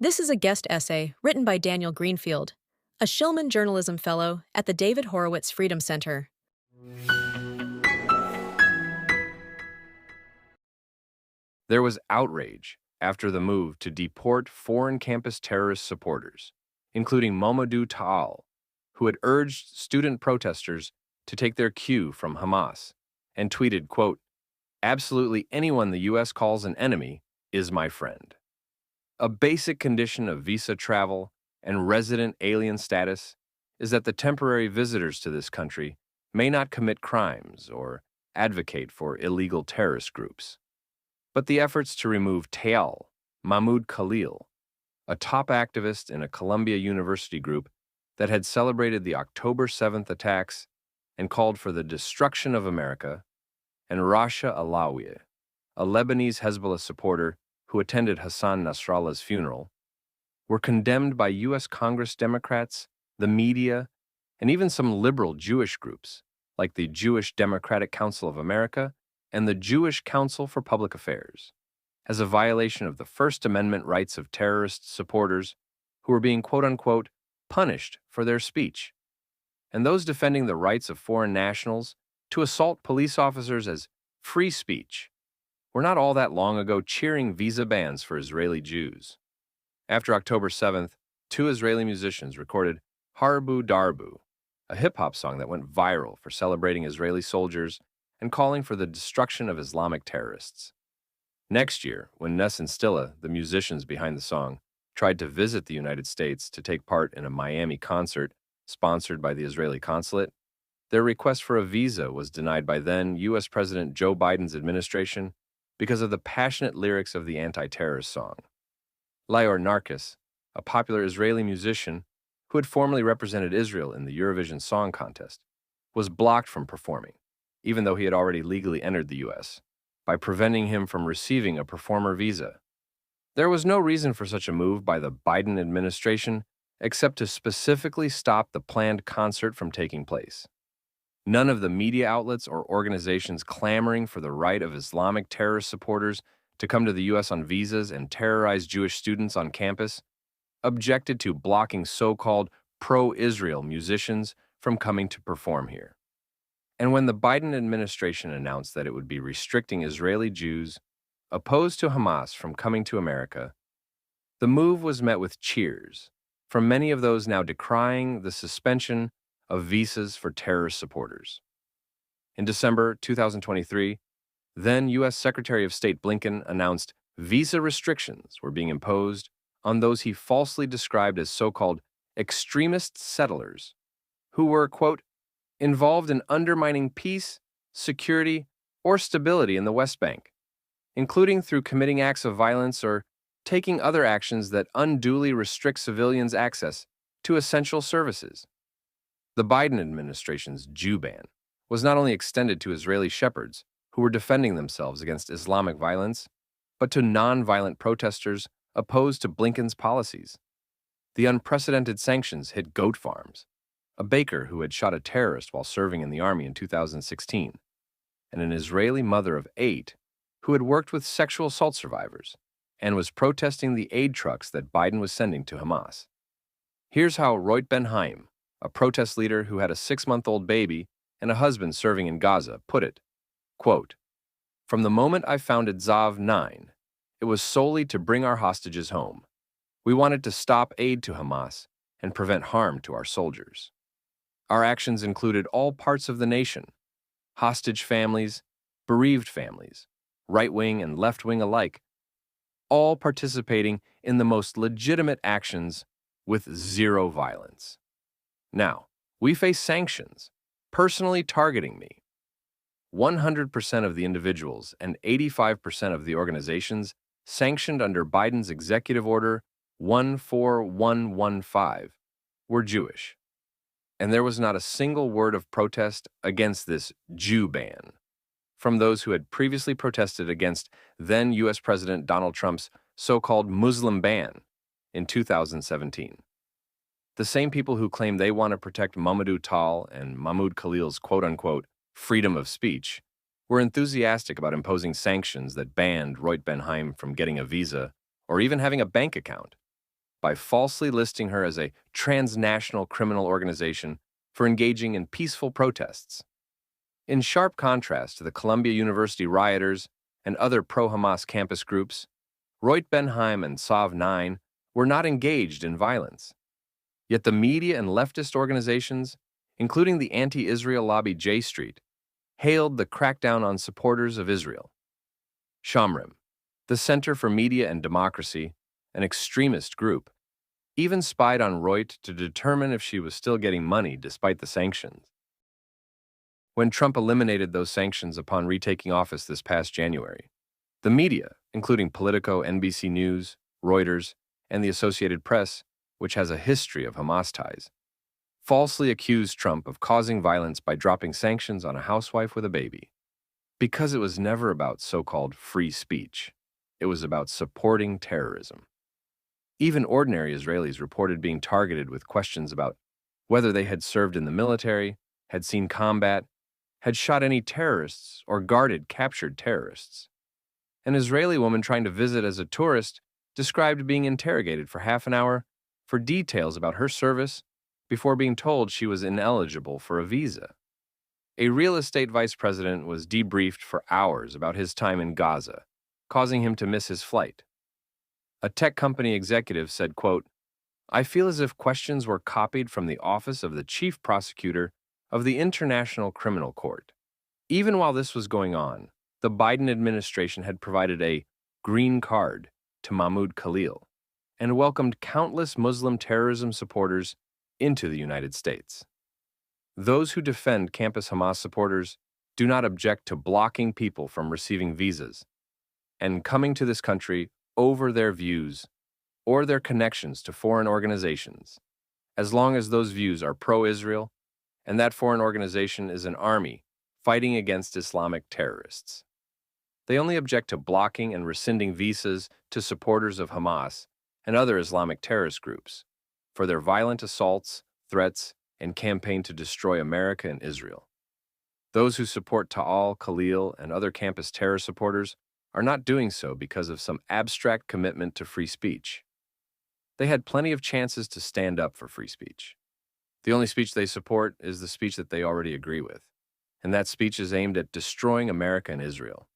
This is a guest essay written by Daniel Greenfield, a Shillman Journalism Fellow at the David Horowitz Freedom Center. There was outrage after the move to deport foreign campus terrorist supporters, including Mamadou Taal, who had urged student protesters to take their cue from Hamas, and tweeted, quote, "Absolutely anyone the U.S. calls an enemy is my friend." A basic condition of visa travel and resident alien status is that the temporary visitors to this country may not commit crimes or advocate for illegal terrorist groups. But the efforts to remove Taal, Mahmoud Khalil, a top activist in a Columbia University group that had celebrated the October 7th attacks and called for the destruction of America, and Rasha Alawi, a Lebanese Hezbollah supporter who attended Hassan Nasrallah's funeral, were condemned by U.S. Congress Democrats, the media, and even some liberal Jewish groups, like the Jewish Democratic Council of America and the Jewish Council for Public Affairs, as a violation of the First Amendment rights of terrorist supporters who were being quote-unquote punished for their speech, and those defending the rights of foreign nationals to assault police officers as free speech were not all that long ago cheering visa bans for Israeli Jews. After October 7th, two Israeli musicians recorded Harbu Darbu, a hip-hop song that went viral for celebrating Israeli soldiers and calling for the destruction of Islamic terrorists. Next year, when Ness and Stilla, the musicians behind the song, tried to visit the United States to take part in a Miami concert sponsored by the Israeli consulate, their request for a visa was denied by then U.S. President Joe Biden's administration because of the passionate lyrics of the anti-terrorist song. Lior Narkis, a popular Israeli musician who had formerly represented Israel in the Eurovision Song Contest, was blocked from performing, even though he had already legally entered the U.S., by preventing him from receiving a performer visa. There was no reason for such a move by the Biden administration except to specifically stop the planned concert from taking place. None of the media outlets or organizations clamoring for the right of Islamic terrorist supporters to come to the U.S. on visas and terrorize Jewish students on campus objected to blocking so-called pro-Israel musicians from coming to perform here. And when the Biden administration announced that it would be restricting Israeli Jews opposed to Hamas from coming to America, the move was met with cheers from many of those now decrying the suspension of visas for terrorist supporters. In December 2023, then U.S. Secretary of State Blinken announced visa restrictions were being imposed on those he falsely described as so-called extremist settlers who were, quote, involved in undermining peace, security, or stability in the West Bank, including through committing acts of violence or taking other actions that unduly restrict civilians' access to essential services. The Biden administration's Jew ban was not only extended to Israeli shepherds who were defending themselves against Islamic violence, but to non-violent protesters opposed to Blinken's policies. The unprecedented sanctions hit goat farms, a baker who had shot a terrorist while serving in the army in 2016, and an Israeli mother of 8 who had worked with sexual assault survivors and was protesting the aid trucks that Biden was sending to Hamas. Here's how Roit Ben Haim, a protest leader who had a 6-month-old baby and a husband serving in Gaza, put it, quote, "From the moment I founded Zav 9, it was solely to bring our hostages home. We wanted to stop aid to Hamas and prevent harm to our soldiers. Our actions included all parts of the nation, hostage families, bereaved families, right-wing and left-wing alike, all participating in the most legitimate actions with zero violence. Now, we face sanctions, personally targeting me. 100% of the individuals and 85% of the organizations sanctioned under Biden's Executive Order 14115 were Jewish. And there was not a single word of protest against this Jew ban from those who had previously protested against then U.S. President Donald Trump's so-called Muslim ban in 2017. The same people who claim they want to protect Mamadou Taal and Mahmoud Khalil's quote-unquote freedom of speech were enthusiastic about imposing sanctions that banned Roit Ben Haim from getting a visa or even having a bank account. by falsely listing her as a transnational criminal organization for engaging in peaceful protests. In sharp contrast to the Columbia University rioters and other pro-Hamas campus groups, Reut Benheim and Sov 9 were not engaged in violence. Yet the media and leftist organizations, including the anti-Israel lobby J Street, hailed the crackdown on supporters of Israel. Shamrim, the Center for Media and Democracy, an extremist group, even spied on Reut to determine if she was still getting money despite the sanctions. When Trump eliminated those sanctions upon retaking office this past January, the media, including Politico, NBC News, Reuters, and the Associated Press, which has a history of Hamas ties, falsely accused Trump of causing violence by dropping sanctions on a housewife with a baby. Because it was never about so-called free speech. It was about supporting terrorism. Even ordinary Israelis reported being targeted with questions about whether they had served in the military, had seen combat, had shot any terrorists, or guarded captured terrorists. An Israeli woman trying to visit as a tourist described being interrogated for half an hour for details about her service before being told she was ineligible for a visa. A real estate vice president was debriefed for hours about his time in Gaza, causing him to miss his flight. A tech company executive said, quote, "I feel as if questions were copied from the office of the chief prosecutor of the International Criminal Court." Even while this was going on, the Biden administration had provided a green card to Mahmoud Khalil and welcomed countless Muslim terrorism supporters into the United States. Those who defend campus Hamas supporters do not object to blocking people from receiving visas and coming to this country over their views or their connections to foreign organizations, as long as those views are pro-Israel and that foreign organization is an army fighting against Islamic terrorists. They only object to blocking and rescinding visas to supporters of Hamas and other Islamic terrorist groups for their violent assaults, threats, and campaign to destroy America and Israel. Those who support Ta'al, Khalil, and other campus terror supporters are not doing so because of some abstract commitment to free speech. They had plenty of chances to stand up for free speech. The only speech they support is the speech that they already agree with, and that speech is aimed at destroying America and Israel.